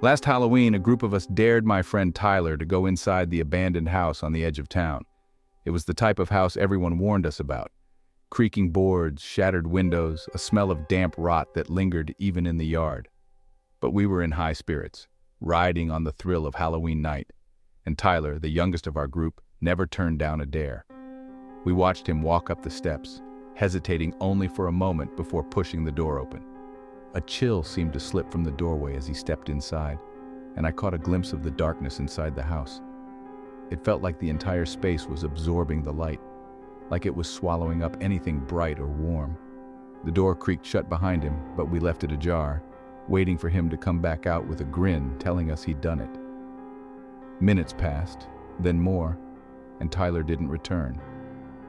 Last Halloween, a group of us dared my friend Tyler to go inside the abandoned house on the edge of town. It was the type of house everyone warned us about. Creaking boards, shattered windows, a smell of damp rot that lingered even in the yard. But we were in high spirits, riding on the thrill of Halloween night, and Tyler, the youngest of our group, never turned down a dare. We watched him walk up the steps, hesitating only for a moment before pushing the door open. A chill seemed to slip from the doorway as he stepped inside, and I caught a glimpse of the darkness inside the house. It felt like the entire space was absorbing the light, like it was swallowing up anything bright or warm. The door creaked shut behind him, but we left it ajar, waiting for him to come back out with a grin, telling us he'd done it. Minutes passed, then more, and Tyler didn't return.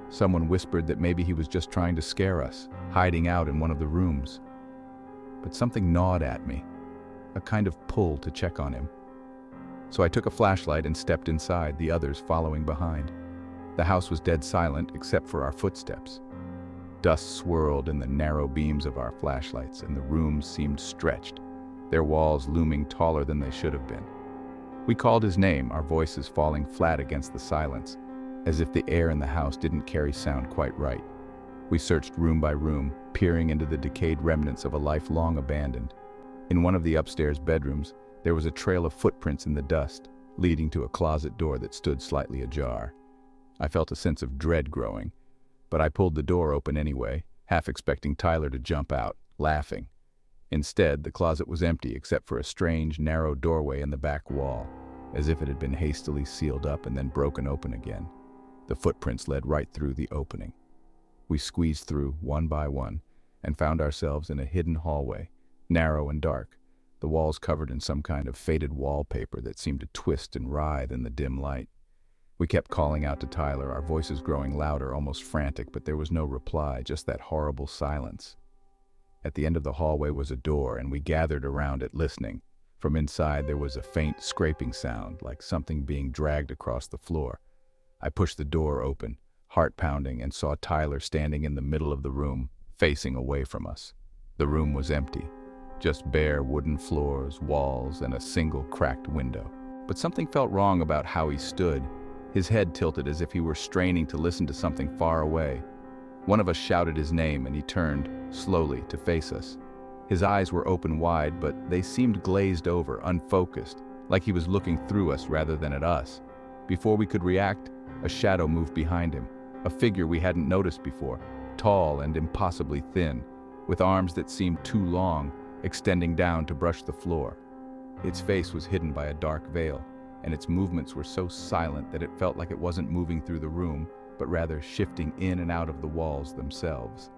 Someone whispered that maybe he was just trying to scare us, hiding out in one of the rooms. But something gnawed at me, a kind of pull to check on him. So I took a flashlight and stepped inside, the others following behind. The house was dead silent except for our footsteps. Dust swirled in the narrow beams of our flashlights, and the rooms seemed stretched, their walls looming taller than they should have been. We called his name, our voices falling flat against the silence, as if the air in the house didn't carry sound quite right. We searched room by room, peering into the decayed remnants of a life long abandoned. In one of the upstairs bedrooms, there was a trail of footprints in the dust, leading to a closet door that stood slightly ajar. I felt a sense of dread growing, but I pulled the door open anyway, half expecting Tyler to jump out, laughing. Instead, the closet was empty except for a strange, narrow doorway in the back wall, as if it had been hastily sealed up and then broken open again. The footprints led right through the opening. We squeezed through, one by one, and found ourselves in a hidden hallway, narrow and dark, the walls covered in some kind of faded wallpaper that seemed to twist and writhe in the dim light. We kept calling out to Tyler, our voices growing louder, almost frantic, but there was no reply, just that horrible silence. At the end of the hallway was a door, and we gathered around it, listening. From inside, there was a faint scraping sound, like something being dragged across the floor. I pushed the door open, heart pounding, and saw Tyler standing in the middle of the room, facing away from us. The room was empty, just bare wooden floors, walls, and a single cracked window. But something felt wrong about how he stood, his head tilted as if he were straining to listen to something far away. One of us shouted his name, and he turned, slowly, to face us. His eyes were open wide, but they seemed glazed over, unfocused, like he was looking through us rather than at us. Before we could react, a shadow moved behind him, a figure we hadn't noticed before, tall and impossibly thin, with arms that seemed too long, extending down to brush the floor. Its face was hidden by a dark veil, and its movements were so silent that it felt like it wasn't moving through the room, but rather shifting in and out of the walls themselves.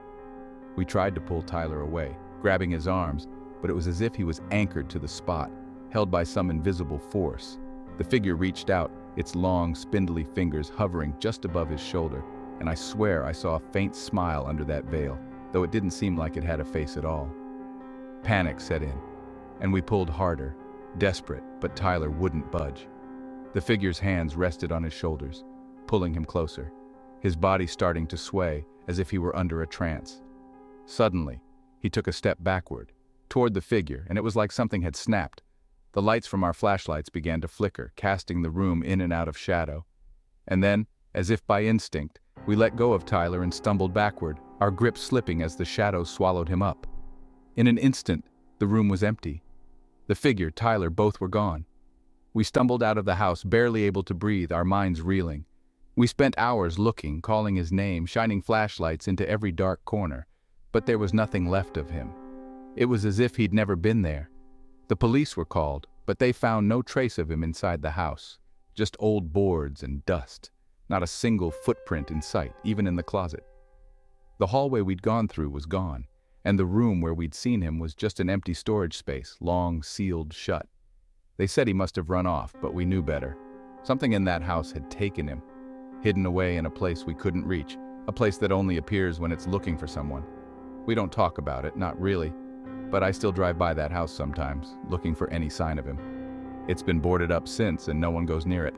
We tried to pull Tyler away, grabbing his arms, but it was as if he was anchored to the spot, held by some invisible force. The figure reached out, its long, spindly fingers hovering just above his shoulder, and I swear I saw a faint smile under that veil, though it didn't seem like it had a face at all. Panic set in, and we pulled harder, desperate, but Tyler wouldn't budge. The figure's hands rested on his shoulders, pulling him closer, his body starting to sway as if he were under a trance. Suddenly, he took a step backward, toward the figure, and it was like something had snapped. The lights from our flashlights began to flicker, casting the room in and out of shadow. And then, as if by instinct, we let go of Tyler and stumbled backward, our grip slipping as the shadows swallowed him up. In an instant, the room was empty. The figure, Tyler, both were gone. We stumbled out of the house, barely able to breathe, our minds reeling. We spent hours looking, calling his name, shining flashlights into every dark corner, but there was nothing left of him. It was as if he'd never been there. The police were called, but they found no trace of him inside the house, just old boards and dust, not a single footprint in sight, even in the closet. The hallway we'd gone through was gone, and the room where we'd seen him was just an empty storage space, long sealed shut. They said he must have run off, but we knew better. Something in that house had taken him, hidden away in a place we couldn't reach, a place that only appears when it's looking for someone. We don't talk about it, not really, but I still drive by that house sometimes, looking for any sign of him. It's been boarded up since, and no one goes near it.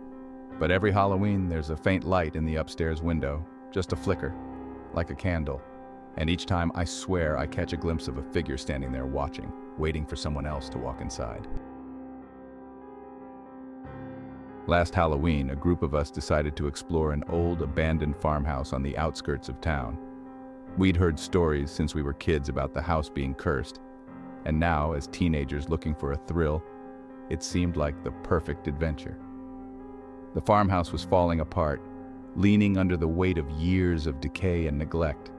But every Halloween, there's a faint light in the upstairs window, just a flicker, like a candle. And each time, I swear I catch a glimpse of a figure standing there watching, waiting for someone else to walk inside. Last Halloween, a group of us decided to explore an old, abandoned farmhouse on the outskirts of town. We'd heard stories since we were kids about the house being cursed, and now, as teenagers looking for a thrill, it seemed like the perfect adventure. The farmhouse was falling apart, leaning under the weight of years of decay and neglect.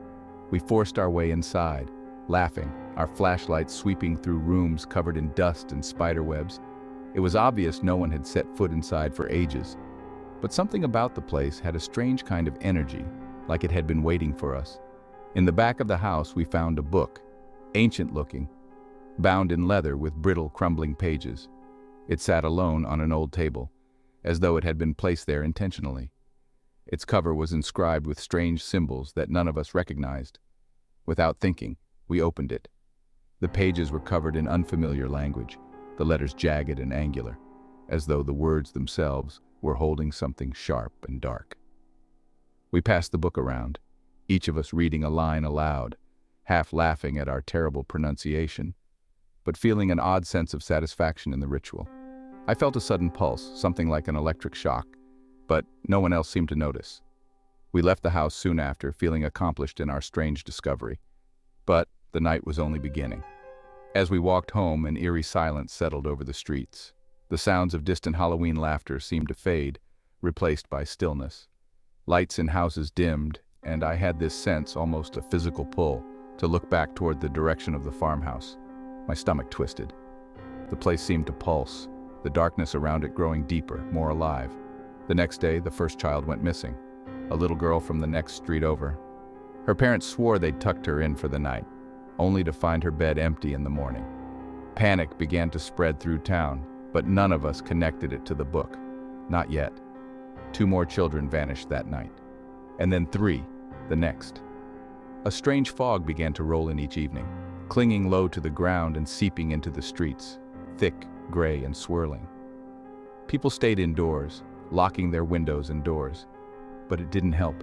We forced our way inside, laughing, our flashlights sweeping through rooms covered in dust and spiderwebs. It was obvious no one had set foot inside for ages, but something about the place had a strange kind of energy, like it had been waiting for us. In the back of the house, we found a book, ancient-looking, bound in leather with brittle, crumbling pages. It sat alone on an old table, as though it had been placed there intentionally. Its cover was inscribed with strange symbols that none of us recognized. Without thinking, we opened it. The pages were covered in unfamiliar language, the letters jagged and angular, as though the words themselves were holding something sharp and dark. We passed the book around, each of us reading a line aloud, half laughing at our terrible pronunciation, but feeling an odd sense of satisfaction in the ritual. I felt a sudden pulse, something like an electric shock, but no one else seemed to notice. We left the house soon after, feeling accomplished in our strange discovery. But the night was only beginning. As we walked home, an eerie silence settled over the streets. The sounds of distant Halloween laughter seemed to fade, replaced by stillness. Lights in houses dimmed, and I had this sense, almost a physical pull, to look back toward the direction of the farmhouse. My stomach twisted. The place seemed to pulse, the darkness around it growing deeper, more alive. The next day, the first child went missing, a little girl from the next street over. Her parents swore they'd tucked her in for the night, only to find her bed empty in the morning. Panic began to spread through town, but none of us connected it to the book. Not yet. 2 more children vanished that night, and then 3 the next. A strange fog began to roll in each evening, clinging low to the ground and seeping into the streets, thick, gray, and swirling. People stayed indoors, locking their windows and doors, but it didn't help.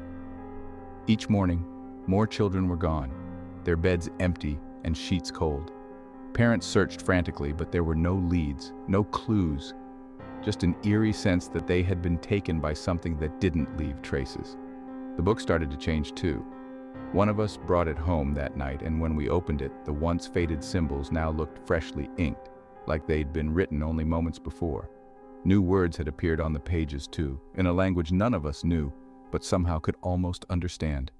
Each morning, more children were gone, their beds empty and sheets cold. Parents searched frantically, but there were no leads, no clues, just an eerie sense that they had been taken by something that didn't leave traces. The book started to change too. One of us brought it home that night, and when we opened it, the once faded symbols now looked freshly inked, like they'd been written only moments before. New words had appeared on the pages too, in a language none of us knew, but somehow could almost understand.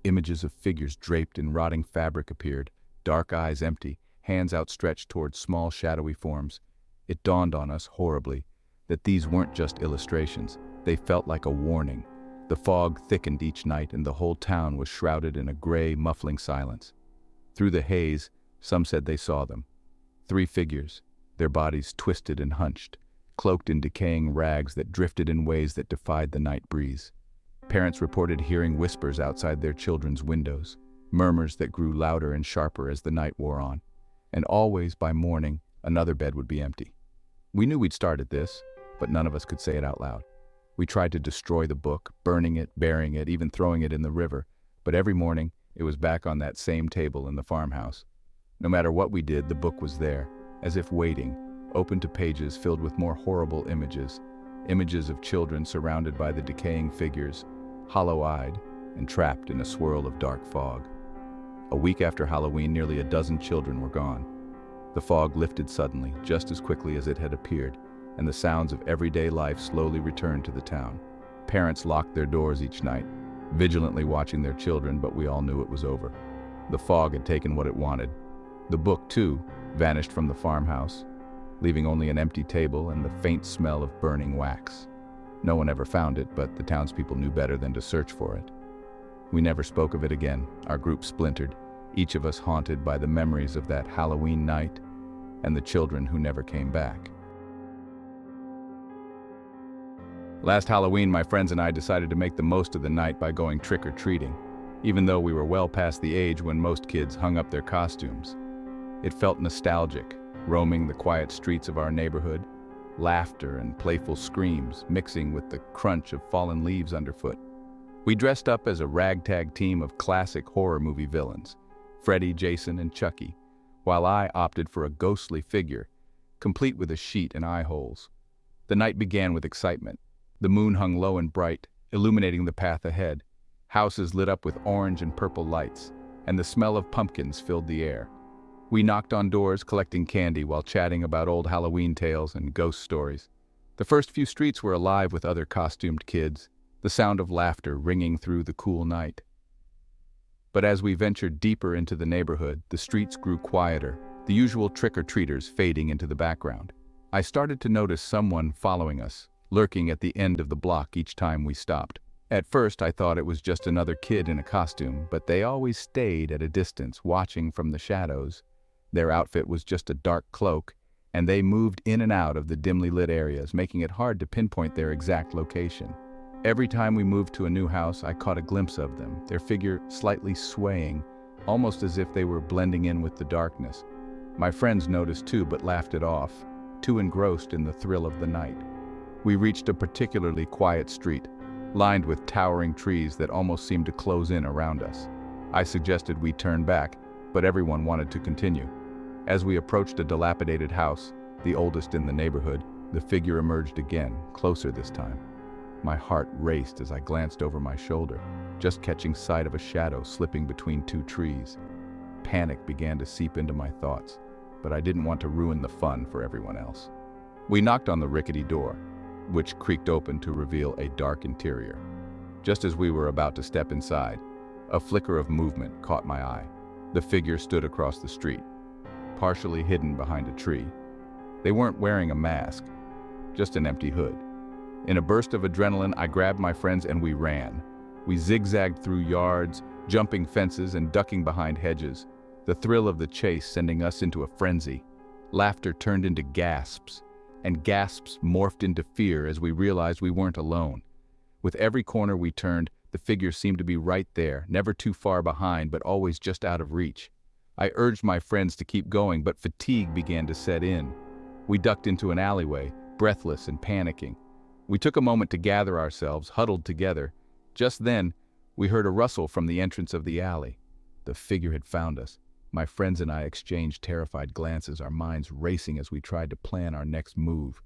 Images of figures draped in rotting fabric appeared, dark eyes empty, hands outstretched towards small shadowy forms. It dawned on us, horribly, that these weren't just illustrations. They felt like a warning. The fog thickened each night, and the whole town was shrouded in a gray, muffling silence. Through the haze, some said they saw them. 3 figures, their bodies twisted and hunched, cloaked in decaying rags that drifted in ways that defied the night breeze. Parents reported hearing whispers outside their children's windows, murmurs that grew louder and sharper as the night wore on. And always, by morning, another bed would be empty. We knew we'd started this, but none of us could say it out loud. We tried to destroy the book, burning it, burying it, even throwing it in the river, but every morning it was back on that same table in the farmhouse. No matter what we did, the book was there, as if waiting, open to pages filled with more horrible images, images of children surrounded by the decaying figures, hollow-eyed and trapped in a swirl of dark fog. A week after Halloween, nearly a dozen children were gone. The fog lifted suddenly, just as quickly as it had appeared, and the sounds of everyday life slowly returned to the town. Parents locked their doors each night, vigilantly watching their children, but we all knew it was over. The fog had taken what it wanted. The book, too, vanished from the farmhouse, leaving only an empty table and the faint smell of burning wax. No one ever found it, but the townspeople knew better than to search for it. We never spoke of it again. Our group splintered, each of us haunted by the memories of that Halloween night and the children who never came back. Last Halloween, my friends and I decided to make the most of the night by going trick-or-treating, even though we were well past the age when most kids hung up their costumes. It felt nostalgic, roaming the quiet streets of our neighborhood, laughter and playful screams mixing with the crunch of fallen leaves underfoot. We dressed up as a ragtag team of classic horror movie villains, Freddy, Jason, and Chucky, while I opted for a ghostly figure, complete with a sheet and eye holes. The night began with excitement. The moon hung low and bright, illuminating the path ahead. Houses lit up with orange and purple lights, and the smell of pumpkins filled the air. We knocked on doors, collecting candy while chatting about old Halloween tales and ghost stories. The first few streets were alive with other costumed kids, the sound of laughter ringing through the cool night. But as we ventured deeper into the neighborhood, the streets grew quieter, the usual trick-or-treaters fading into the background. I started to notice someone following us, lurking at the end of the block each time we stopped. At first, I thought it was just another kid in a costume, but they always stayed at a distance, watching from the shadows. Their outfit was just a dark cloak, and they moved in and out of the dimly lit areas, making it hard to pinpoint their exact location. Every time we moved to a new house, I caught a glimpse of them, their figure slightly swaying, almost as if they were blending in with the darkness. My friends noticed too, but laughed it off, too engrossed in the thrill of the night. We reached a particularly quiet street, lined with towering trees that almost seemed to close in around us. I suggested we turn back, but everyone wanted to continue. As we approached a dilapidated house, the oldest in the neighborhood, the figure emerged again, closer this time. My heart raced as I glanced over my shoulder, just catching sight of a shadow slipping between two trees. Panic began to seep into my thoughts, but I didn't want to ruin the fun for everyone else. We knocked on the rickety door, which creaked open to reveal a dark interior. Just as we were about to step inside, a flicker of movement caught my eye. The figure stood across the street, partially hidden behind a tree. They weren't wearing a mask, just an empty hood. In a burst of adrenaline, I grabbed my friends and we ran. We zigzagged through yards, jumping fences and ducking behind hedges, the thrill of the chase sending us into a frenzy. Laughter turned into gasps, and gasps morphed into fear as we realized we weren't alone. With every corner we turned, the figure seemed to be right there, never too far behind, but always just out of reach. I urged my friends to keep going, but fatigue began to set in. We ducked into an alleyway, breathless and panicking. We took a moment to gather ourselves, huddled together. Just then, we heard a rustle from the entrance of the alley. The figure had found us. My friends and I exchanged terrified glances, our minds racing as we tried to plan our next move.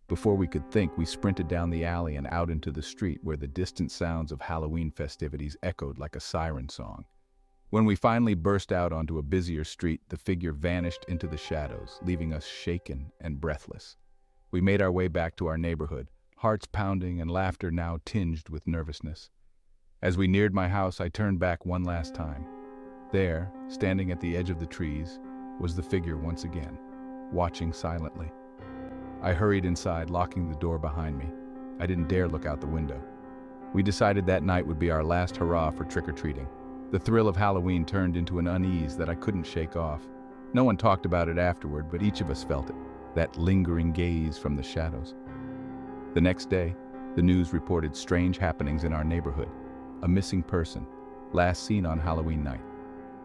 Before we could think, we sprinted down the alley and out into the street where the distant sounds of Halloween festivities echoed like a siren song. When we finally burst out onto a busier street, the figure vanished into the shadows, leaving us shaken and breathless. We made our way back to our neighborhood, hearts pounding and laughter now tinged with nervousness. As we neared my house, I turned back one last time. There, standing at the edge of the trees, was the figure once again, watching silently. I hurried inside, locking the door behind me. I didn't dare look out the window. We decided that night would be our last hurrah for trick-or-treating. The thrill of Halloween turned into an unease that I couldn't shake off. No one talked about it afterward, but each of us felt it, that lingering gaze from the shadows. The next day, the news reported strange happenings in our neighborhood. A missing person, last seen on Halloween night.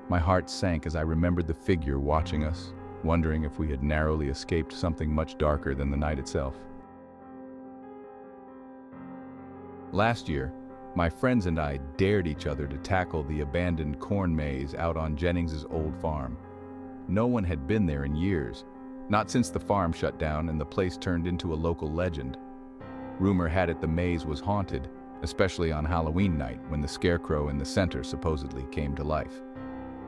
My heart sank as I remembered the figure watching us, wondering if we had narrowly escaped something much darker than the night itself. Last year, my friends and I dared each other to tackle the abandoned corn maze out on Jennings's old farm. No one had been there in years, not since the farm shut down and the place turned into a local legend. Rumor had it the maze was haunted, especially on Halloween night when the scarecrow in the center supposedly came to life.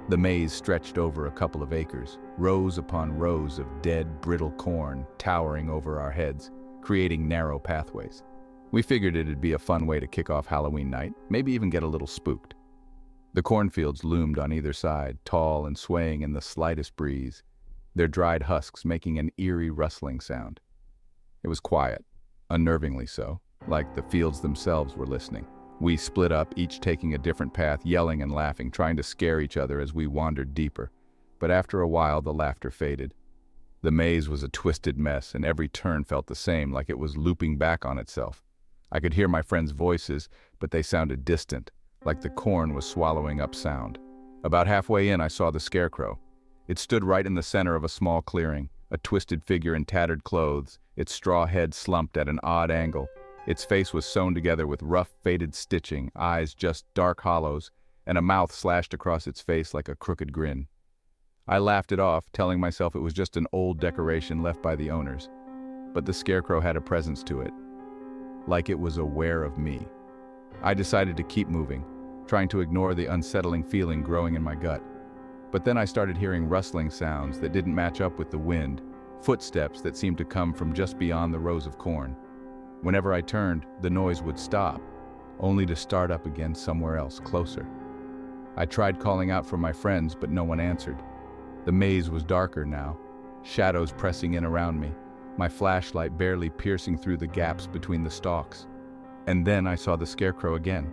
The maze stretched over a couple of acres, rows upon rows of dead, brittle corn towering over our heads, creating narrow pathways. We figured it'd be a fun way to kick off Halloween night, maybe even get a little spooked. The cornfields loomed on either side, tall and swaying in the slightest breeze, their dried husks making an eerie rustling sound. It was quiet, unnervingly so, like the fields themselves were listening. We split up, each taking a different path, yelling and laughing, trying to scare each other as we wandered deeper. But after a while, the laughter faded. The maze was a twisted mess, and every turn felt the same, like it was looping back on itself. I could hear my friends' voices, but they sounded distant, like the corn was swallowing up sound. About halfway in, I saw the scarecrow. It stood right in the center of a small clearing, a twisted figure in tattered clothes, its straw head slumped at an odd angle. Its face was sewn together with rough, faded stitching, eyes just dark hollows, and a mouth slashed across its face like a crooked grin. I laughed it off, telling myself it was just an old decoration left by the owners. but the scarecrow had a presence to it, like it was aware of me. I decided to keep moving, trying to ignore the unsettling feeling growing in my gut. But then I started hearing rustling sounds that didn't match up with the wind, footsteps that seemed to come from just beyond the rows of corn. Whenever I turned, the noise would stop, only to start up again somewhere else, closer. I tried calling out for my friends, but no one answered. The maze was darker now, shadows pressing in around me, my flashlight barely piercing through the gaps between the stalks. And then I saw the scarecrow again,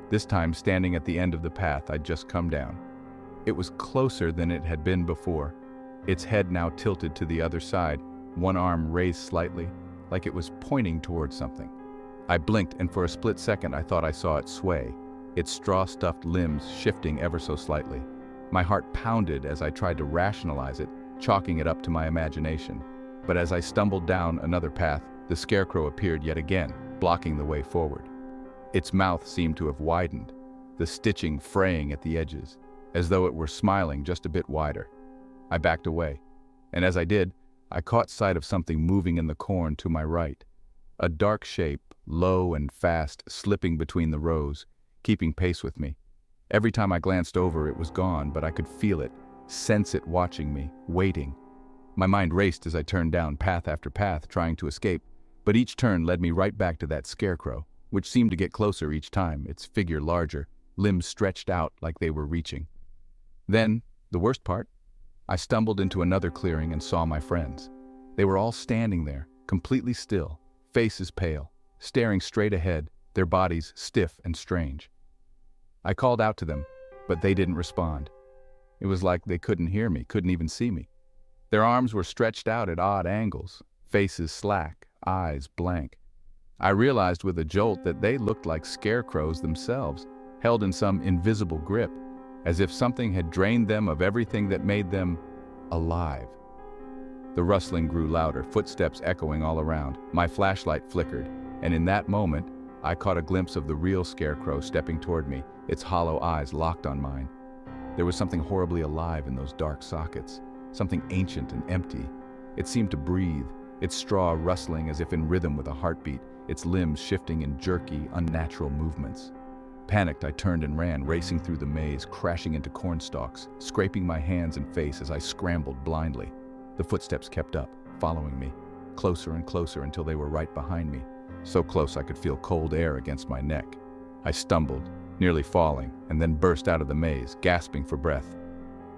this time standing at the end of the path I'd just come down. It was closer than it had been before, its head now tilted to the other side, one arm raised slightly, like it was pointing towards something. I blinked, and for a split second I thought I saw it sway, its straw-stuffed limbs shifting ever so slightly. My heart pounded as I tried to rationalize it, chalking it up to my imagination. But as I stumbled down another path, the scarecrow appeared yet again, blocking the way forward. Its mouth seemed to have widened, the stitching fraying at the edges, as though it were smiling just a bit wider. I backed away, and as I did, I caught sight of something moving in the corn to my right. A dark shape, low and fast, slipping between the rows, keeping pace with me. Every time I glanced over, it was gone, but I could feel it, sense it watching me, waiting. My mind raced as I turned down path after path, trying to escape, but each turn led me right back to that scarecrow, which seemed to get closer each time, its figure larger, limbs stretched out like they were reaching. Then, the worst part, I stumbled into another clearing and saw my friends. They were all standing there, completely still, faces pale, staring straight ahead, their bodies stiff and strange. I called out to them, but they didn't respond. It was like they couldn't hear me, couldn't even see me. Their arms were stretched out at odd angles, faces slack, eyes blank. I realized with a jolt that they looked like scarecrows themselves, held in some invisible grip, as if something had drained them of everything that made them alive. The rustling grew louder, footsteps echoing all around. My flashlight flickered, and in that moment, I caught a glimpse of the real scarecrow stepping toward me, its hollow eyes locked on mine. There was something horribly alive in those dark sockets, something ancient and empty. It seemed to breathe, its straw rustling as if in rhythm with a heartbeat, its limbs shifting in jerky, unnatural movements. Panicked, I turned and ran, racing through the maze, crashing into corn stalks, scraping my hands and face as I scrambled blindly. The footsteps kept up, following me, closer and closer until they were right behind me, so close I could feel cold air against my neck. I stumbled, nearly falling, and then burst out of the maze, gasping for breath.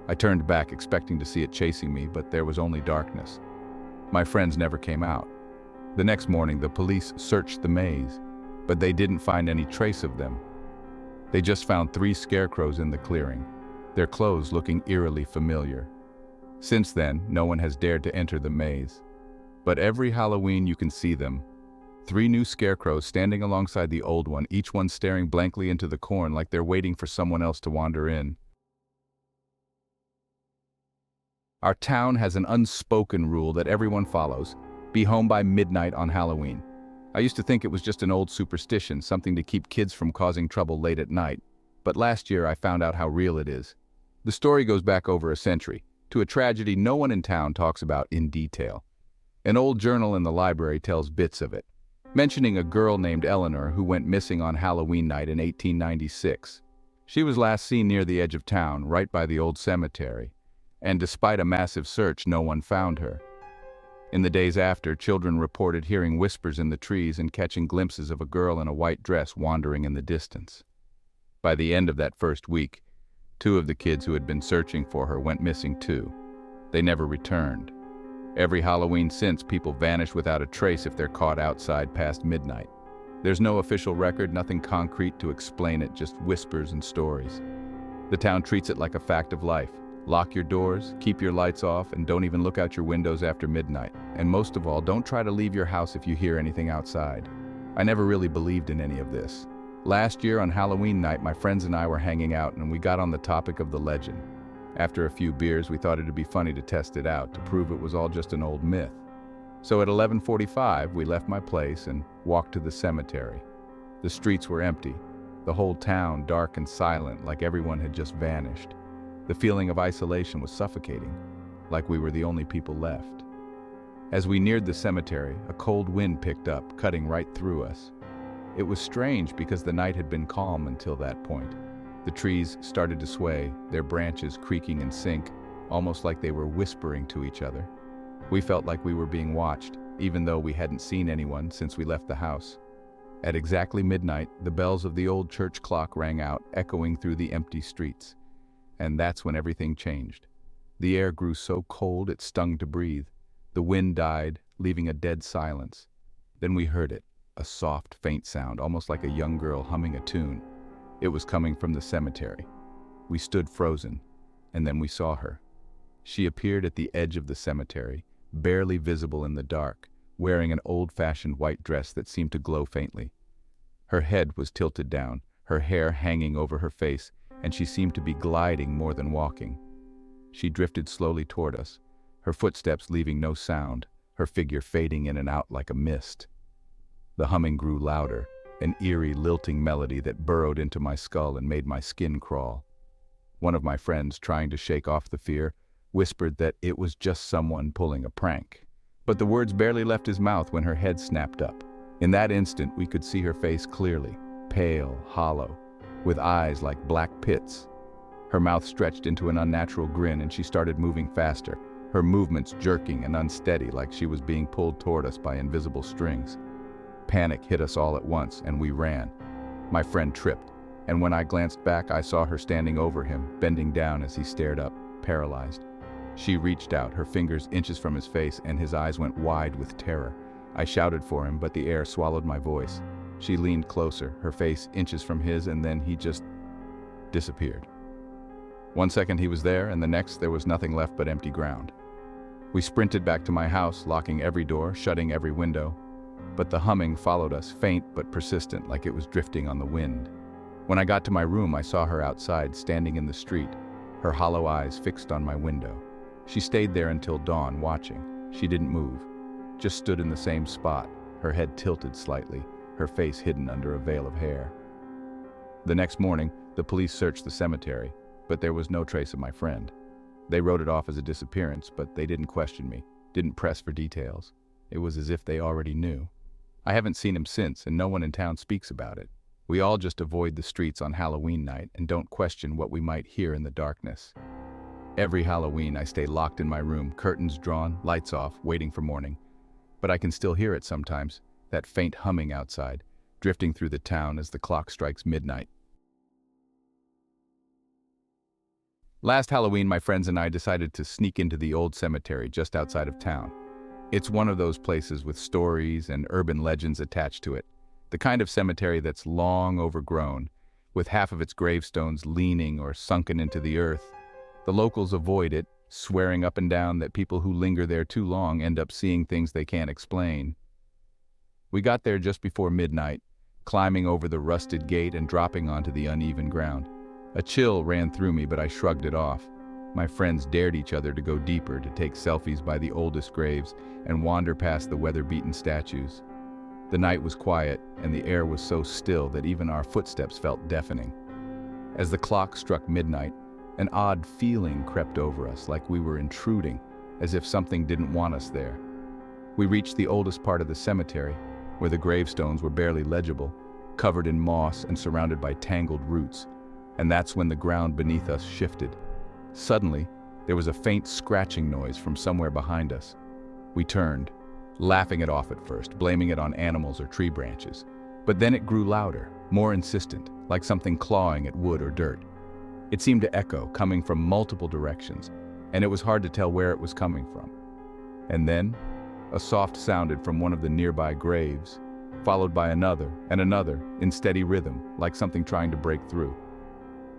I turned back, expecting to see it chasing me, but there was only darkness. My friends never came out. The next morning, the police searched the maze, but they didn't find any trace of them. They just found 3 scarecrows in the clearing, their clothes looking eerily familiar. Since then, no one has dared to enter the maze. But every Halloween you can see them. 3 new scarecrows standing alongside the old one, each one staring blankly into the corn like they're waiting for someone else to wander in. Our town has an unspoken rule that everyone follows: be home by midnight on Halloween. I used to think it was just an old superstition, something to keep kids from causing trouble late at night. But last year I found out how real it is. The story goes back over a century, to a tragedy no one in town talks about in detail. An old journal in the library tells bits of it, mentioning a girl named Eleanor who went missing on Halloween night in 1896. She was last seen near the edge of town, right by the old cemetery, and despite a massive search, no one found her. In the days after, children reported hearing whispers in the trees and catching glimpses of a girl in a white dress wandering in the distance. By the end of that first week, 2 of the kids who had been searching for her went missing too. They never returned. Every Halloween since, people vanish without a trace if they're caught outside past midnight. There's no official record, nothing concrete to explain it, just whispers and stories. The town treats it like a fact of life. Lock your doors, keep your lights off, and don't even look out your windows after midnight. And most of all, don't try to leave your house if you hear anything outside. I never really believed in any of this. Last year on Halloween night, my friends and I were hanging out and we got on the topic of the legend. After a few beers, we thought it'd be funny to test it out, to prove it was all just an old myth. So at 11:45, we left my place and walked to the cemetery. The streets were empty, the whole town dark and silent, like everyone had just vanished. The feeling of isolation was suffocating, like we were the only people left. As we neared the cemetery, a cold wind picked up, cutting right through us. It was strange because the night had been calm until that point. The trees started to sway, their branches creaking in sync, almost like they were whispering to each other. We felt like we were being watched, even though we hadn't seen anyone since we left the house. At exactly midnight, the bells of the old church clock rang out, echoing through the empty streets. And that's when everything changed. The air grew so cold it stung to breathe. The wind died, leaving a dead silence. Then we heard it, a soft, faint sound, almost like a young girl humming a tune. It was coming from the cemetery. We stood frozen, and then we saw her. She appeared at the edge of the cemetery, barely visible in the dark, wearing an old-fashioned white dress that seemed to glow faintly. Her head was tilted down, her hair hanging over her face, and she seemed to be gliding more than walking. She drifted slowly toward us, her footsteps leaving no sound, her figure fading in and out like a mist. The humming grew louder, an eerie, lilting melody that burrowed into my skull and made my skin crawl. One of my friends, trying to shake off the fear, whispered that it was just someone pulling a prank. But the words barely left his mouth when her head snapped up. In that instant, we could see her face clearly, pale, hollow, with eyes like black pits. Her mouth stretched into an unnatural grin and she started moving faster, her movements jerking and unsteady like she was being pulled toward us by invisible strings. Panic hit us all at once and we ran. My friend tripped, and when I glanced back, I saw her standing over him, bending down as he stared up, paralyzed. She reached out, her fingers inches from his face, and his eyes went wide with terror. I shouted for him, but the air swallowed my voice. She leaned closer, her face inches from his, and then he just disappeared. 1 second he was there, and the next there was nothing left but empty ground. We sprinted back to my house, locking every door, shutting every window. But the humming followed us, faint but persistent, like it was drifting on the wind. When I got to my room, I saw her outside, standing in the street, her hollow eyes fixed on my window. She stayed there until dawn, watching. She didn't move, just stood in the same spot, her head tilted slightly, her face hidden under a veil of hair. The next morning, the police searched the cemetery, but there was no trace of my friend. They wrote it off as a disappearance, but they didn't question me, didn't press for details. It was as if they already knew. I haven't seen him since, and no one in town speaks about it. We all just avoid the streets on Halloween night and don't question what we might hear in the darkness. Every Halloween, I stay locked in my room, curtains drawn, lights off, waiting for morning. But I can still hear it sometimes, that faint humming outside, drifting through the town as the clock strikes midnight. Last Halloween, my friends and I decided to sneak into the old cemetery just outside of town. It's one of those places with stories and urban legends attached to it, the kind of cemetery that's long overgrown, with half of its gravestones leaning or sunken into the earth. The locals avoid it, swearing up and down that people who linger there too long end up seeing things they can't explain. We got there just before midnight, climbing over the rusted gate and dropping onto the uneven ground. A chill ran through me, but I shrugged it off. My friends dared each other to go deeper, to take selfies by the oldest graves and wander past the weather-beaten statues. The night was quiet, and the air was so still that even our footsteps felt deafening. As the clock struck midnight, an odd feeling crept over us, like we were intruding, as if something didn't want us there. We reached the oldest part of the cemetery, where the gravestones were barely legible, covered in moss and surrounded by tangled roots. And that's when the ground beneath us shifted. Suddenly, there was a faint scratching noise from somewhere behind us. We turned, laughing it off at first, blaming it on animals or tree branches. But then it grew louder, more insistent, like something clawing at wood or dirt. It seemed to echo, coming from multiple directions, and it was hard to tell where it was coming from. And then, a soft sounded from one of the nearby graves, followed by another and another in steady rhythm, like something trying to break through.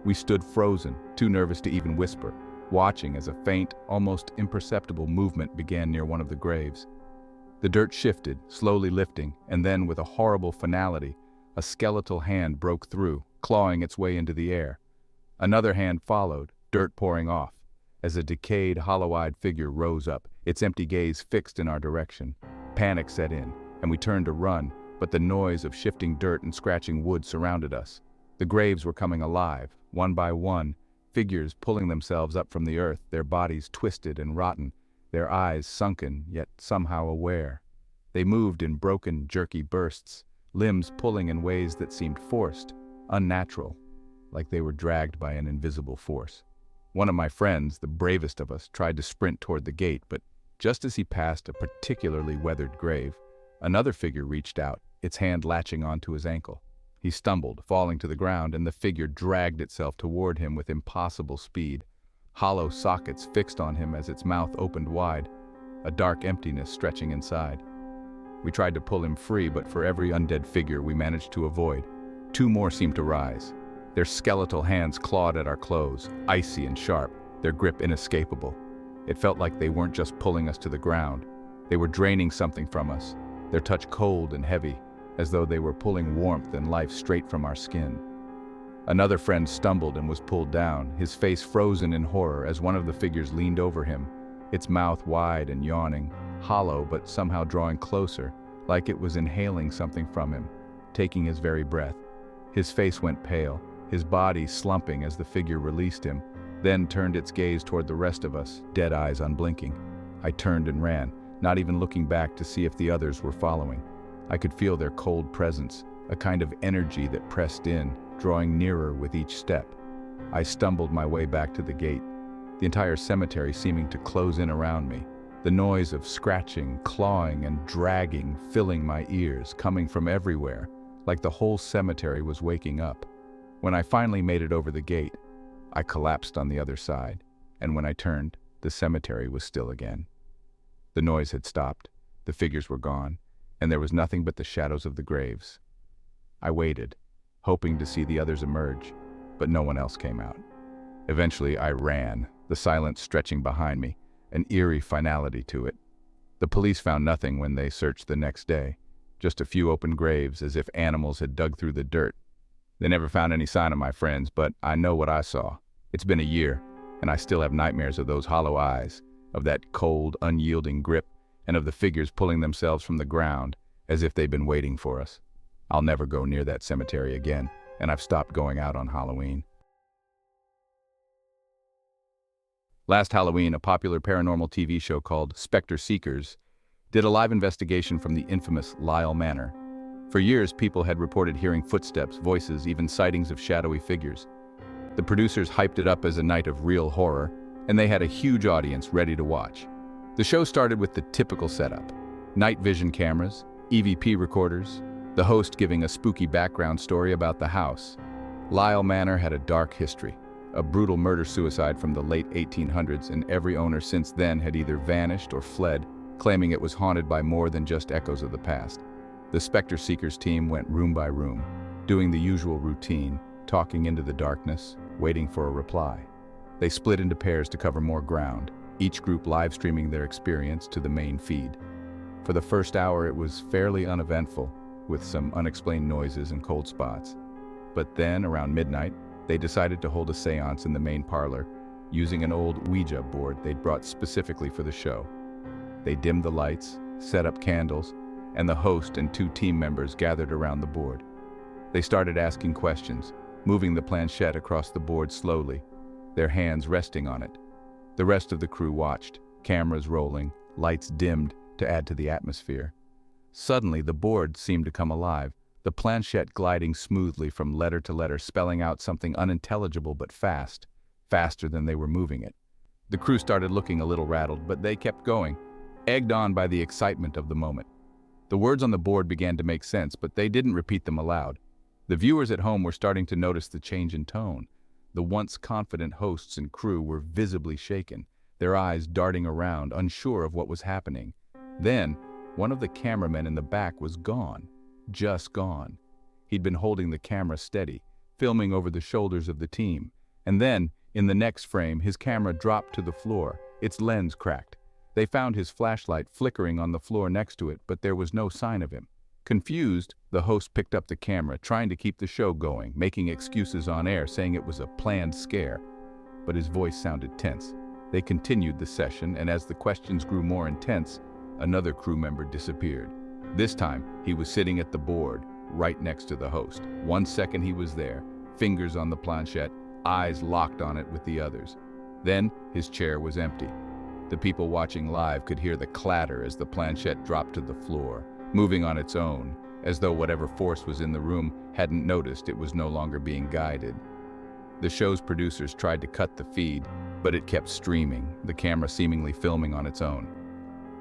We stood frozen, too nervous to even whisper, watching as a faint, almost imperceptible movement began near one of the graves. The dirt shifted, slowly lifting, and then, with a horrible finality, a skeletal hand broke through, clawing its way into the air. Another hand followed, dirt pouring off, as a decayed, hollow-eyed figure rose up, its empty gaze fixed in our direction. Panic set in, and we turned to run, but the noise of shifting dirt and scratching wood surrounded us. The graves were coming alive, one by one, figures pulling themselves up from the earth, their bodies twisted and rotten, their eyes sunken yet somehow aware. They moved in broken, jerky bursts, limbs pulling in ways that seemed forced, unnatural, like they were dragged by an invisible force. One of my friends, the bravest of us, tried to sprint toward the gate, but just as he passed a particularly weathered grave, another figure reached out, its hand latching onto his ankle. He stumbled, falling to the ground, and the figure dragged itself toward him with impossible speed. Hollow sockets fixed on him as its mouth opened wide, a dark emptiness stretching inside. We tried to pull him free, but for every undead figure we managed to avoid, two more seemed to rise. Their skeletal hands clawed at our clothes, icy and sharp, their grip inescapable. It felt like they weren't just pulling us to the ground. They were draining something from us, their touch cold and heavy, as though they were pulling warmth and life straight from our skin. Another friend stumbled and was pulled down, his face frozen in horror as one of the figures leaned over him, its mouth wide and yawning, hollow but somehow drawing closer, like it was inhaling something from him, taking his very breath. His face went pale, his body slumping as the figure released him, then turned its gaze toward the rest of us, dead eyes unblinking. I turned and ran, not even looking back to see if the others were following. I could feel their cold presence, a kind of energy that pressed in, drawing nearer with each step. I stumbled my way back to the gate, the entire cemetery seeming to close in around me, the noise of scratching, clawing, and dragging filling my ears, coming from everywhere, like the whole cemetery was waking up. When I finally made it over the gate, I collapsed on the other side, and when I turned, the cemetery was still again. The noise had stopped, the figures were gone, and there was nothing but the shadows of the graves. I waited, hoping to see the others emerge, but no one else came out. Eventually, I ran, the silence stretching behind me, an eerie finality to it. The police found nothing when they searched the next day, just a few open graves as if animals had dug through the dirt. They never found any sign of my friends, but I know what I saw. It's been a year, and I still have nightmares of those hollow eyes, of that cold, unyielding grip, and of the figures pulling themselves from the ground as if they'd been waiting for us. I'll never go near that cemetery again, and I've stopped going out on Halloween. Last Halloween, a popular paranormal TV show called Spectre Seekers did a live investigation from the infamous Lyle Manor. For years, people had reported hearing footsteps, voices, even sightings of shadowy figures. The producers hyped it up as a night of real horror, and they had a huge audience ready to watch. The show started with the typical setup: night vision cameras, EVP recorders, the host giving a spooky background story about the house. Lyle Manor had a dark history, a brutal murder-suicide from the late 1800s, and every owner since then had either vanished or fled, claiming it was haunted by more than just echoes of the past. The Spectre Seekers team went room by room, doing the usual routine, talking into the darkness, waiting for a reply. They split into pairs to cover more ground, each group live streaming their experience to the main feed. For the first hour, it was fairly uneventful, with some unexplained noises and cold spots. But then, around midnight, they decided to hold a seance in the main parlor, using an old Ouija board they'd brought specifically for the show. They dimmed the lights, set up candles, and the host and two team members gathered around the board. They started asking questions, moving the planchette across the board slowly, their hands resting on it. The rest of the crew watched, cameras rolling, lights dimmed to add to the atmosphere. Suddenly, the board seemed to come alive, the planchette gliding smoothly from letter to letter, spelling out something unintelligible but fast, faster than they were moving it. The crew started looking a little rattled, but they kept going, egged on by the excitement of the moment. The words on the board began to make sense, but they didn't repeat them aloud. The viewers at home were starting to notice the change in tone. The once confident hosts and crew were visibly shaken, their eyes darting around, unsure of what was happening. Then, one of the cameramen in the back was gone, just gone. He'd been holding the camera steady, filming over the shoulders of the team. And then, in the next frame, his camera dropped to the floor, its lens cracked. They found his flashlight flickering on the floor next to it, but there was no sign of him. Confused, the host picked up the camera, trying to keep the show going, making excuses on air, saying it was a planned scare. But his voice sounded tense. They continued the session, and as the questions grew more intense, another crew member disappeared. This time, he was sitting at the board, right next to the host. 1 second he was there, fingers on the planchette, eyes locked on it with the others. Then, his chair was empty. The people watching live could hear the clatter as the planchette dropped to the floor, moving on its own, as though whatever force was in the room hadn't noticed it was no longer being guided. The show's producers tried to cut the feed, but it kept streaming, the camera seemingly filming on its own.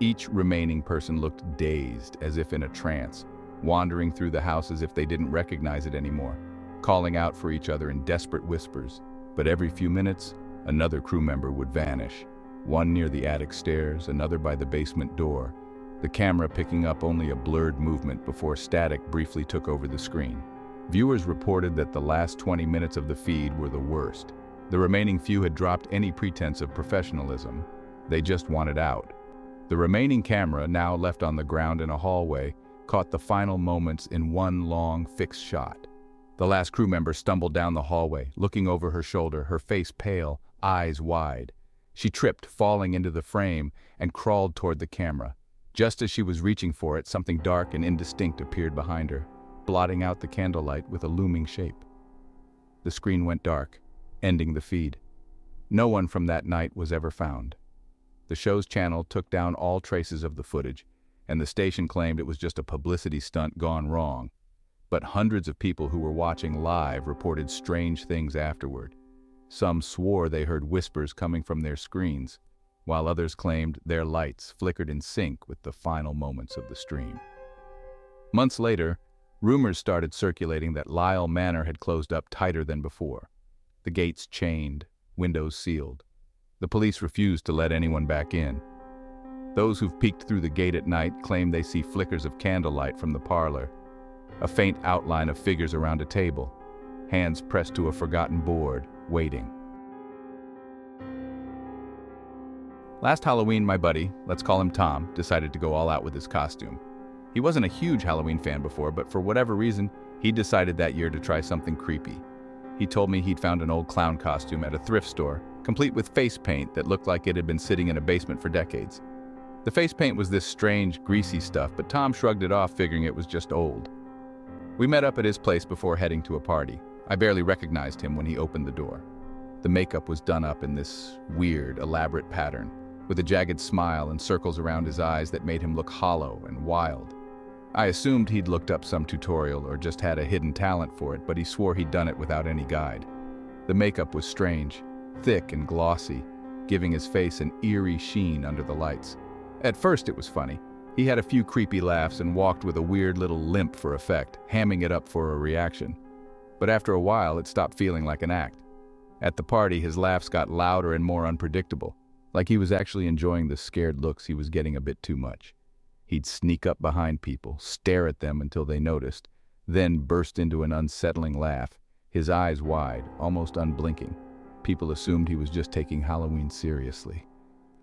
Each remaining person looked dazed, as if in a trance, wandering through the house as if they didn't recognize it anymore, calling out for each other in desperate whispers. But every few minutes, another crew member would vanish. One near the attic stairs, another by the basement door, the camera picking up only a blurred movement before static briefly took over the screen. Viewers reported that the last 20 minutes of the feed were the worst. The remaining few had dropped any pretense of professionalism. They just wanted out. The remaining camera, now left on the ground in a hallway, caught the final moments in one long, fixed shot. The last crew member stumbled down the hallway, looking over her shoulder, her face pale, eyes wide. She tripped, falling into the frame, and crawled toward the camera. Just as she was reaching for it, something dark and indistinct appeared behind her, blotting out the candlelight with a looming shape. The screen went dark, ending the feed. No one from that night was ever found. The show's channel took down all traces of the footage, and the station claimed it was just a publicity stunt gone wrong. But hundreds of people who were watching live reported strange things afterward. Some swore they heard whispers coming from their screens, while others claimed their lights flickered in sync with the final moments of the stream. Months later, rumors started circulating that Lyle Manor had closed up tighter than before. The gates chained, windows sealed. The police refused to let anyone back in. Those who've peeked through the gate at night claim they see flickers of candlelight from the parlor, a faint outline of figures around a table, hands pressed to a forgotten board, waiting. Last Halloween, my buddy, let's call him Tom, decided to go all out with his costume. He wasn't a huge Halloween fan before, but for whatever reason, he decided that year to try something creepy. He told me he'd found an old clown costume at a thrift store, complete with face paint that looked like it had been sitting in a basement for decades. The face paint was this strange, greasy stuff, but Tom shrugged it off, figuring it was just old. We met up at his place before heading to a party. I barely recognized him when he opened the door. The makeup was done up in this weird, elaborate pattern, with a jagged smile and circles around his eyes that made him look hollow and wild. I assumed he'd looked up some tutorial or just had a hidden talent for it, but he swore he'd done it without any guide. The makeup was strange, thick and glossy, giving his face an eerie sheen under the lights. At first it was funny. He had a few creepy laughs and walked with a weird little limp for effect, hamming it up for a reaction. But after a while, it stopped feeling like an act. At the party, his laughs got louder and more unpredictable, like he was actually enjoying the scared looks he was getting a bit too much. He'd sneak up behind people, stare at them until they noticed, then burst into an unsettling laugh, his eyes wide, almost unblinking. People assumed he was just taking Halloween seriously.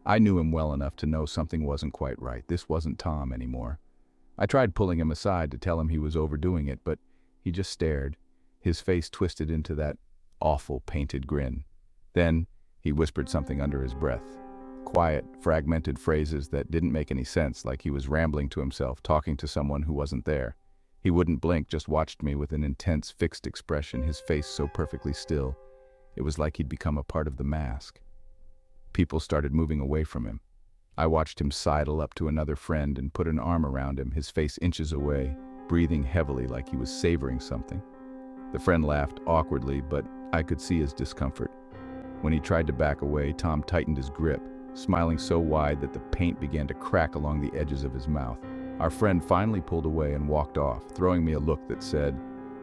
I knew him well enough to know something wasn't quite right. This wasn't Tom anymore. I tried pulling him aside to tell him he was overdoing it, but he just stared, his face twisted into that awful painted grin. Then he whispered something under his breath. Quiet, fragmented phrases that didn't make any sense, like he was rambling to himself, talking to someone who wasn't there. He wouldn't blink, just watched me with an intense, fixed expression, his face so perfectly still. It was like he'd become a part of the mask. People started moving away from him. I watched him sidle up to another friend and put an arm around him, his face inches away, breathing heavily like he was savoring something. The friend laughed awkwardly, but I could see his discomfort. When he tried to back away, Tom tightened his grip, smiling so wide that the paint began to crack along the edges of his mouth. Our friend finally pulled away and walked off, throwing me a look that said.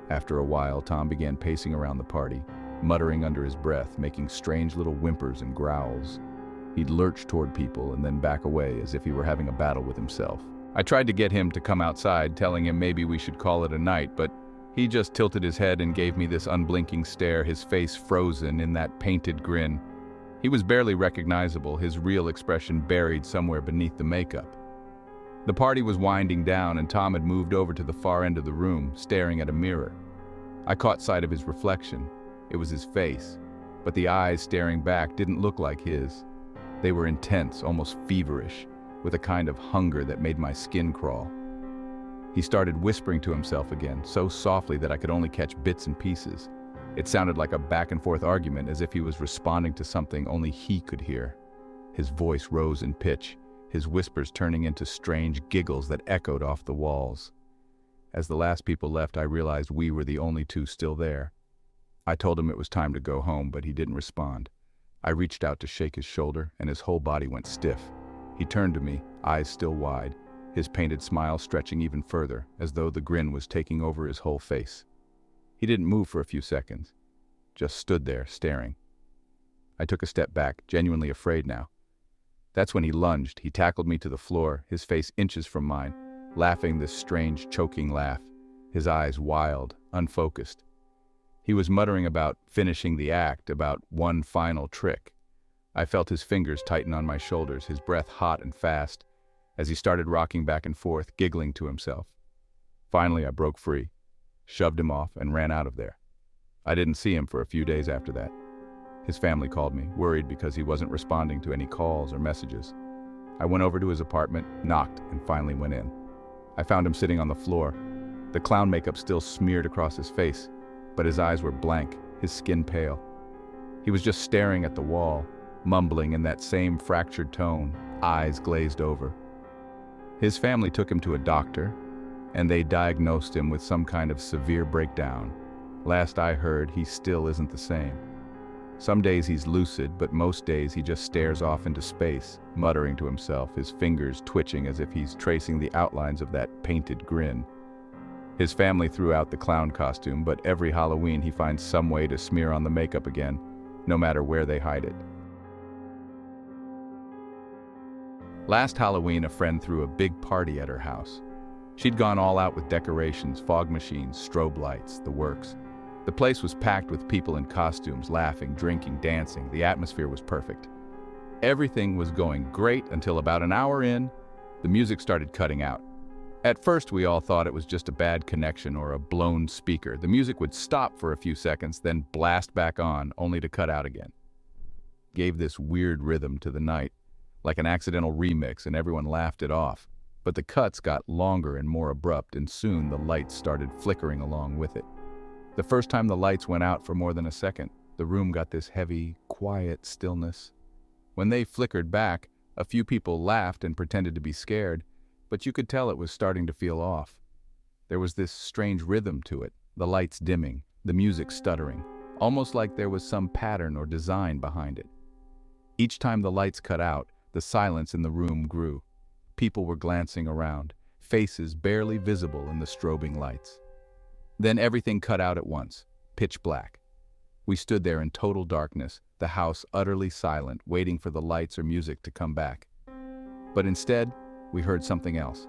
After a while, Tom began pacing around the party, muttering under his breath, making strange little whimpers and growls. He'd lurch toward people and then back away as if he were having a battle with himself. I tried to get him to come outside, telling him maybe we should call it a night, but he just tilted his head and gave me this unblinking stare, his face frozen in that painted grin. He was barely recognizable, his real expression buried somewhere beneath the makeup. The party was winding down and Tom had moved over to the far end of the room, staring at a mirror. I caught sight of his reflection. It was his face, but the eyes staring back didn't look like his. They were intense, almost feverish, with a kind of hunger that made my skin crawl. He started whispering to himself again, so softly that I could only catch bits and pieces. It sounded like a back-and-forth argument, as if he was responding to something only he could hear. His voice rose in pitch, his whispers turning into strange giggles that echoed off the walls. As the last people left, I realized we were the only two still there. I told him it was time to go home, but he didn't respond. I reached out to shake his shoulder, and his whole body went stiff. He turned to me, eyes still wide, his painted smile stretching even further, as though the grin was taking over his whole face. He didn't move for a few seconds, just stood there, staring. I took a step back, genuinely afraid now. That's when he lunged. He tackled me to the floor, his face inches from mine, laughing this strange, choking laugh, his eyes wild, unfocused. He was muttering about finishing the act, about one final trick. I felt his fingers tighten on my shoulders, his breath hot and fast, as he started rocking back and forth, giggling to himself. Finally, I broke free, shoved him off, and ran out of there. I didn't see him for a few days after that. His family called me, worried because he wasn't responding to any calls or messages. I went over to his apartment, knocked, and finally went in. I found him sitting on the floor, the clown makeup still smeared across his face, but his eyes were blank, his skin pale. He was just staring at the wall, mumbling in that same fractured tone, eyes glazed over. His family took him to a doctor, and they diagnosed him with some kind of severe breakdown. Last I heard, he still isn't the same. Some days he's lucid, but most days he just stares off into space, muttering to himself, his fingers twitching as if he's tracing the outlines of that painted grin. His family threw out the clown costume, but every Halloween he finds some way to smear on the makeup again, no matter where they hide it. Last Halloween, a friend threw a big party at her house. She'd gone all out with decorations, fog machines, strobe lights, the works. The place was packed with people in costumes, laughing, drinking, dancing. The atmosphere was perfect. Everything was going great until about an hour in, the music started cutting out. At first, we all thought it was just a bad connection or a blown speaker. The music would stop for a few seconds, then blast back on, only to cut out again. Gave this weird rhythm to the night, like an accidental remix, and everyone laughed it off. But the cuts got longer and more abrupt, and soon the lights started flickering along with it. The first time the lights went out for more than a second, the room got this heavy, quiet stillness. When they flickered back, a few people laughed and pretended to be scared, but you could tell it was starting to feel off. There was this strange rhythm to it, the lights dimming, the music stuttering, almost like there was some pattern or design behind it. Each time the lights cut out, the silence in the room grew. People were glancing around, faces barely visible in the strobing lights. Then everything cut out at once, pitch black. We stood there in total darkness, the house utterly silent, waiting for the lights or music to come back. But instead, we heard something else.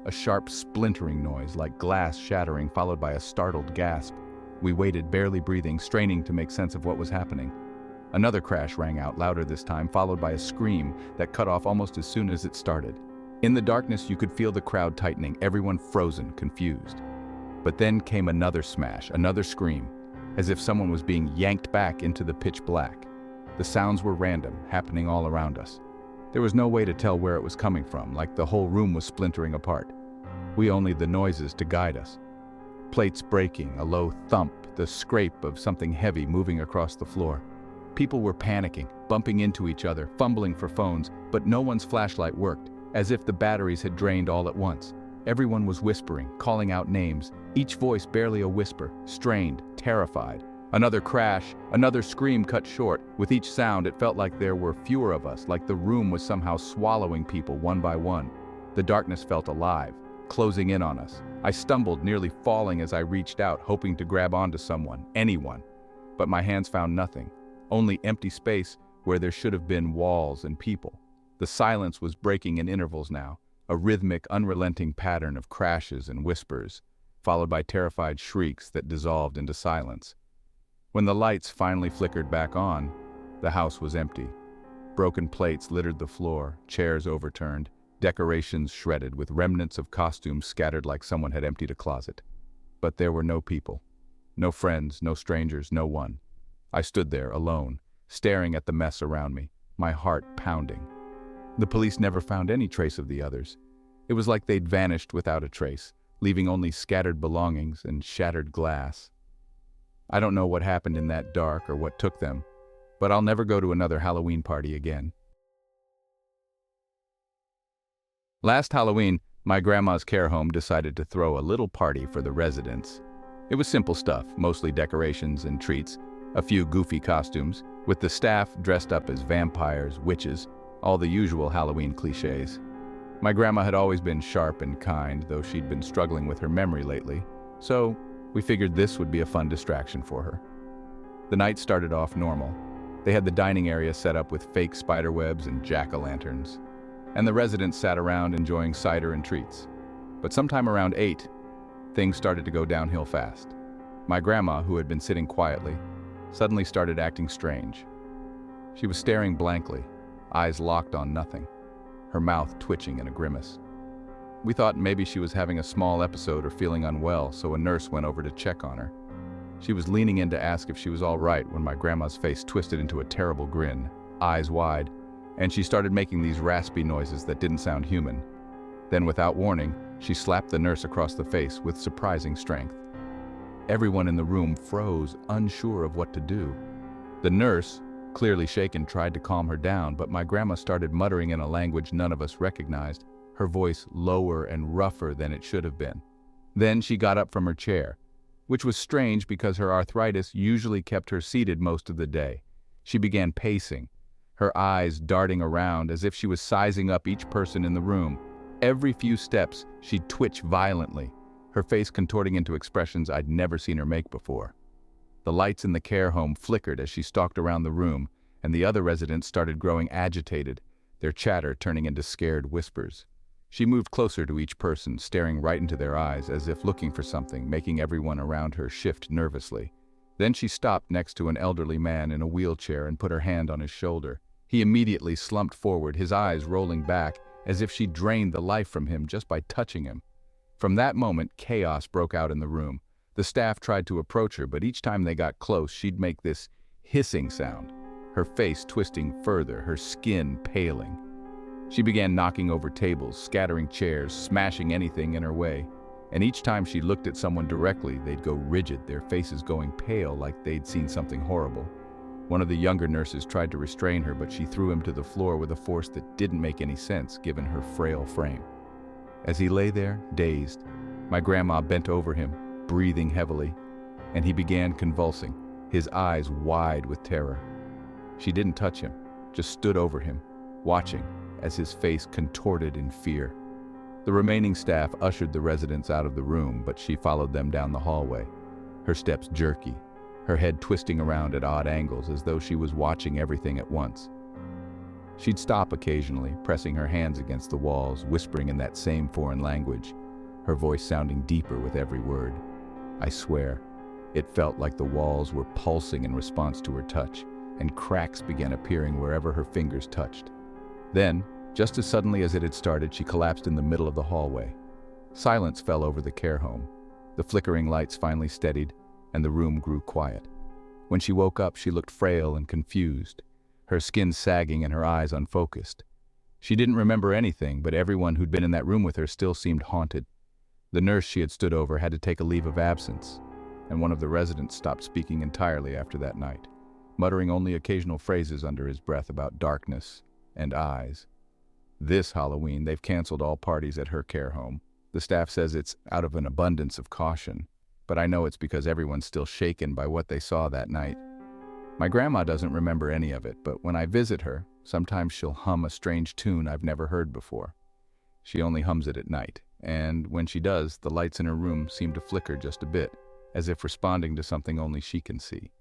A sharp splintering noise, like glass shattering, followed by a startled gasp. We waited, barely breathing, straining to make sense of what was happening. Another crash rang out, louder this time, followed by a scream that cut off almost as soon as it started. In the darkness, you could feel the crowd tightening, everyone frozen, confused. But then came another smash, another scream, as if someone was being yanked back into the pitch black. The sounds were random, happening all around us. There was no way to tell where it was coming from, like the whole room was splintering apart. We only had the noises to guide us. Plates breaking, a low thump, the scrape of something heavy moving across the floor. People were panicking, bumping into each other, fumbling for phones, but no one's flashlight worked, as if the batteries had drained all at once. Everyone was whispering, calling out names, each voice barely a whisper, strained, terrified. Another crash, another scream cut short. With each sound, it felt like there were fewer of us, like the room was somehow swallowing people one by one. The darkness felt alive, closing in on us. I stumbled, nearly falling as I reached out, hoping to grab onto someone, anyone. But my hands found nothing, only empty space where there should have been walls and people. The silence was breaking in intervals now, a rhythmic, unrelenting pattern of crashes and whispers, followed by terrified shrieks that dissolved into silence. When the lights finally flickered back on, the house was empty. Broken plates littered the floor, chairs overturned, decorations shredded with remnants of costumes scattered like someone had emptied a closet. But there were no people. No friends, no strangers, no one. I stood there, alone, staring at the mess around me, my heart pounding. The police never found any trace of the others. It was like they'd vanished without a trace, leaving only scattered belongings and shattered glass. I don't know what happened in that dark or what took them, but I'll never go to another Halloween party again. Last Halloween, my grandma's care home decided to throw a little party for the residents. It was simple stuff, mostly decorations and treats, a few goofy costumes, with the staff dressed up as vampires, witches, all the usual Halloween cliches. My grandma had always been sharp and kind, though she'd been struggling with her memory lately, so we figured this would be a fun distraction for her. The night started off normal. They had the dining area set up with fake spider webs and jack-o'-lanterns, and the residents sat around enjoying cider and treats. But sometime around 8, things started to go downhill fast. My grandma, who had been sitting quietly, suddenly started acting strange. She was staring blankly, eyes locked on nothing, her mouth twitching in a grimace. We thought maybe she was having a small episode or feeling unwell, so a nurse went over to check on her. She was leaning in to ask if she was all right when my grandma's face twisted into a terrible grin, eyes wide, and she started making these raspy noises that didn't sound human. Then, without warning, she slapped the nurse across the face with surprising strength. Everyone in the room froze, unsure of what to do. The nurse, clearly shaken, tried to calm her down, but my grandma started muttering in a language none of us recognized, her voice lower and rougher than it should have been. Then she got up from her chair, which was strange because her arthritis usually kept her seated most of the day. She began pacing, her eyes darting around as if she was sizing up each person in the room. Every few steps, she'd twitch violently, her face contorting into expressions I'd never seen her make before. The lights in the care home flickered as she stalked around the room, and the other residents started growing agitated, their chatter turning into scared whispers. She moved closer to each person, staring right into their eyes as if looking for something, making everyone around her shift nervously. Then she stopped next to an elderly man in a wheelchair and put her hand on his shoulder. He immediately slumped forward, his eyes rolling back, as if she drained the life from him just by touching him. From that moment, chaos broke out in the room. The staff tried to approach her, but each time they got close, she'd make this hissing sound, her face twisting further, her skin paling. She began knocking over tables, scattering chairs, smashing anything in her way. And each time she looked at someone directly, they'd go rigid, their faces going pale like they'd seen something horrible. One of the younger nurses tried to restrain her, but she threw him to the floor with a force that didn't make any sense given her frail frame. As he lay there, dazed, my grandma bent over him, breathing heavily, and he began convulsing, his eyes wide with terror. She didn't touch him, just stood over him, watching as his face contorted in fear. The remaining staff ushered the residents out of the room, but she followed them down the hallway, her steps jerky, her head twisting around at odd angles as though she was watching everything at once. She'd stop occasionally, pressing her hands against the walls, whispering in that same foreign language, her voice sounding deeper with every word. I swear, it felt like the walls were pulsing in response to her touch, and cracks began appearing wherever her fingers touched. Then, just as suddenly as it had started, she collapsed in the middle of the hallway. Silence fell over the care home. The flickering lights finally steadied, and the room grew quiet. When she woke up, she looked frail and confused, her skin sagging and her eyes unfocused. She didn't remember anything, but everyone who'd been in that room with her still seemed haunted. The nurse she had stood over had to take a leave of absence, and one of the residents stopped speaking entirely after that night, muttering only occasional phrases under his breath about darkness and eyes. This Halloween, they've canceled all parties at her care home. The staff says it's out of an abundance of caution, but I know it's because everyone's still shaken by what they saw that night. My grandma doesn't remember any of it, but when I visit her, sometimes she'll hum a strange tune I've never heard before. She only hums it at night, and when she does, the lights in her room seem to flicker just a bit, as if responding to something only she can see.